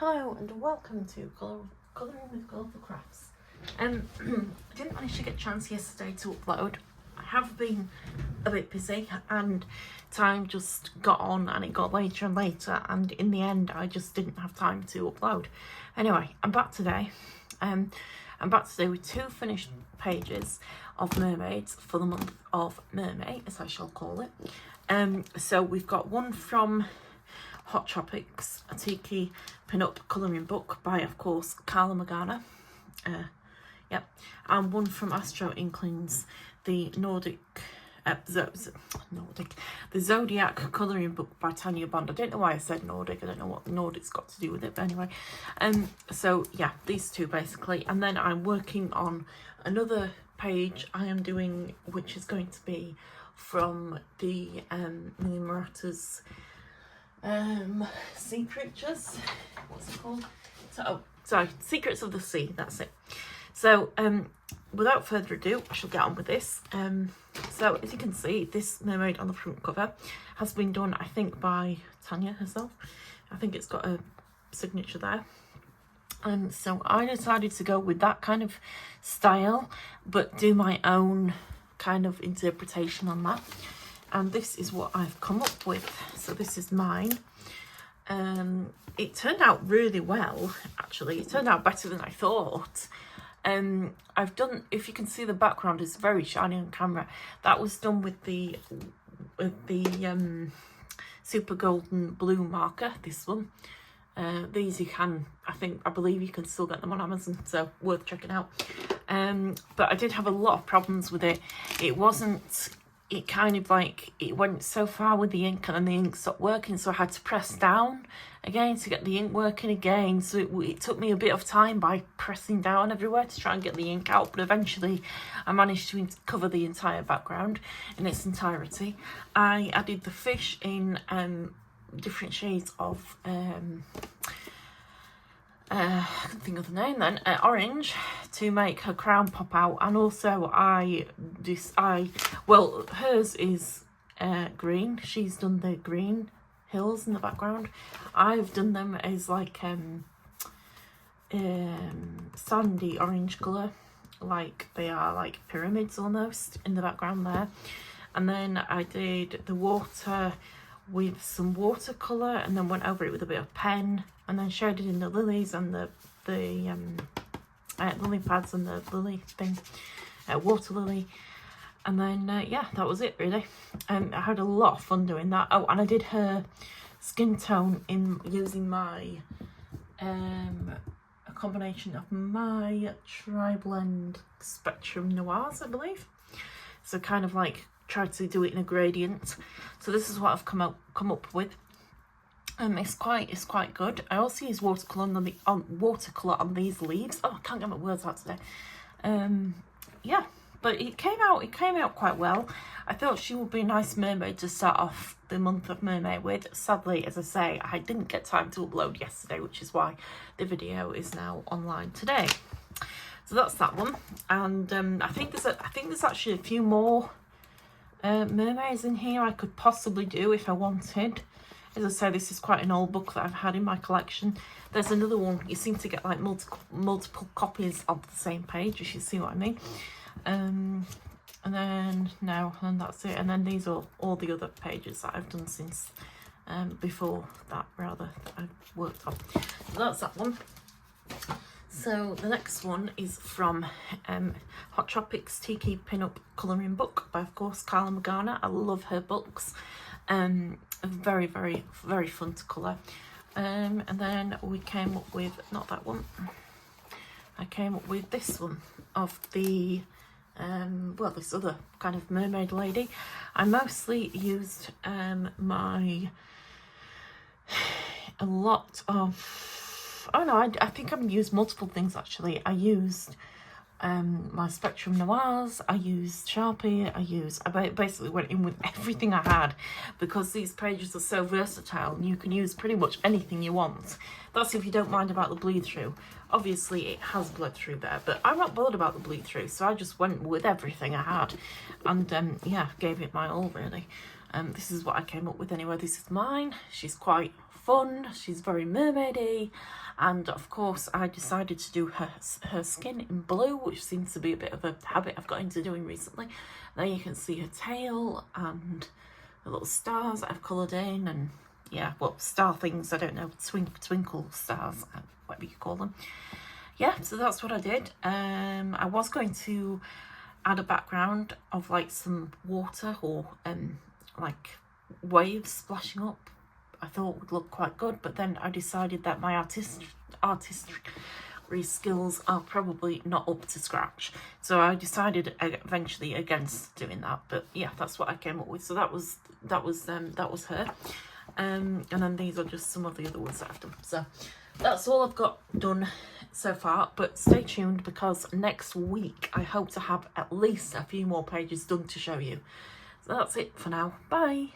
Hello and welcome to Colouring with Colourful Crafts. I didn't manage to get a chance yesterday to upload. I have been a bit busy and time just got on and it got later and later, and in the end I just didn't have time to upload. Anyway, I'm back today. I'm back today with 2 finished pages of mermaids for the month of Mermay, as I shall call it. So we've got one from Hot Tropics, a tiki pin-up colouring book by, of course, Carla Magana. And one from Astro Inklings, the the Zodiac colouring book by Tanya Bond. I don't know why I said Nordic. I don't know what Nordic's got to do with it, but anyway. So yeah, these 2 basically, and then I'm working on another page I am doing, which is going to be from the Million Marathas sea creatures. What's it called? Secrets of the Sea. That's it. So without further ado, I shall get on with this. So as you can see, this mermaid on the front cover has been done, I think, by Tanya herself. I think it's got a signature there. So I decided to go with that kind of style, but do my own kind of interpretation on that. And this is what I've come up with. So this is mine. It turned out really well, actually. It turned out better than I thought. I've done, if you can see the background is very shiny on camera. That was done with the super golden blue marker, this one. These you can, I believe you can still get them on Amazon, so worth checking out. But I did have a lot of problems with it. It kind of like, it went so far with the ink and then the ink stopped working, so I had to press down again to get the ink working again. So it took me a bit of time by pressing down everywhere to try and get the ink out, but eventually I managed to cover the entire background in its entirety. I added the fish in different shades of I can't think of the name then, orange, to make her crown pop out. And also well, hers is green. She's done the green hills in the background. I've done them as like sandy orange colour, like they are like pyramids almost in the background there. And then I did the water with some watercolour and then went over it with a bit of pen, and then shaded in the lilies and the lily pads and the lily thing, water lily. And then yeah, that was it really. I had a lot of fun doing that. Oh, and I did her skin tone in using my a combination of my Tri-Blend Spectrum Noirs, I believe. So kind of like tried to do it in a gradient. So this is what I've come up with. It's quite good. I also use watercolor on these leaves. Oh, I can't get my words out today. Yeah, but it came out quite well. I thought she would be a nice mermaid to start off the month of Mermay with. Sadly, as I say, I didn't get time to upload yesterday, which is why the video is now online today. So that's that one. And I think there's actually a few more mermaids in here I could possibly do if I wanted. As I say, this is quite an old book that I've had in my collection. There's another one. You seem to get like multiple copies of the same page, if you see what I mean. And then that's it. And then these are all the other pages that I've done since before that, rather, that I've worked on. So that's that one. So the next one is from Hot Tropics Tiki Pin-Up Colouring Book by, of course, Carla Magana. I love her books. Very, very, very fun to colour. And then we came up with, not that one, I came up with this one of the, well, this other kind of mermaid lady. I mostly used a lot of, oh no, I think I've used multiple things actually. I used my Spectrum Noirs, I used Sharpie, I basically went in with everything I had, because these pages are so versatile and you can use pretty much anything you want. That's if you don't mind about the bleed through. Obviously it has bled through there, but I'm not bothered about the bleed through, so I just went with everything I had and yeah, gave it my all really. This is what I came up with anyway. This is mine. She's quite fun. She's very mermaidy. And of course, I decided to do her skin in blue, which seems to be a bit of a habit I've got into doing recently. There you can see her tail and the little stars I've coloured in, and yeah, well, star things, I don't know, twinkle stars, whatever you call them. Yeah, so that's what I did. I was going to add a background of like some water or like waves splashing up. I thought would look quite good, but then I decided that my artistry skills are probably not up to scratch, so I decided eventually against doing that. But yeah, that's what I came up with. So that was her, and then these are just some of the other ones that I've done. So that's all I've got done so far, but stay tuned because next week I hope to have at least a few more pages done to show you. So that's it for now. Bye.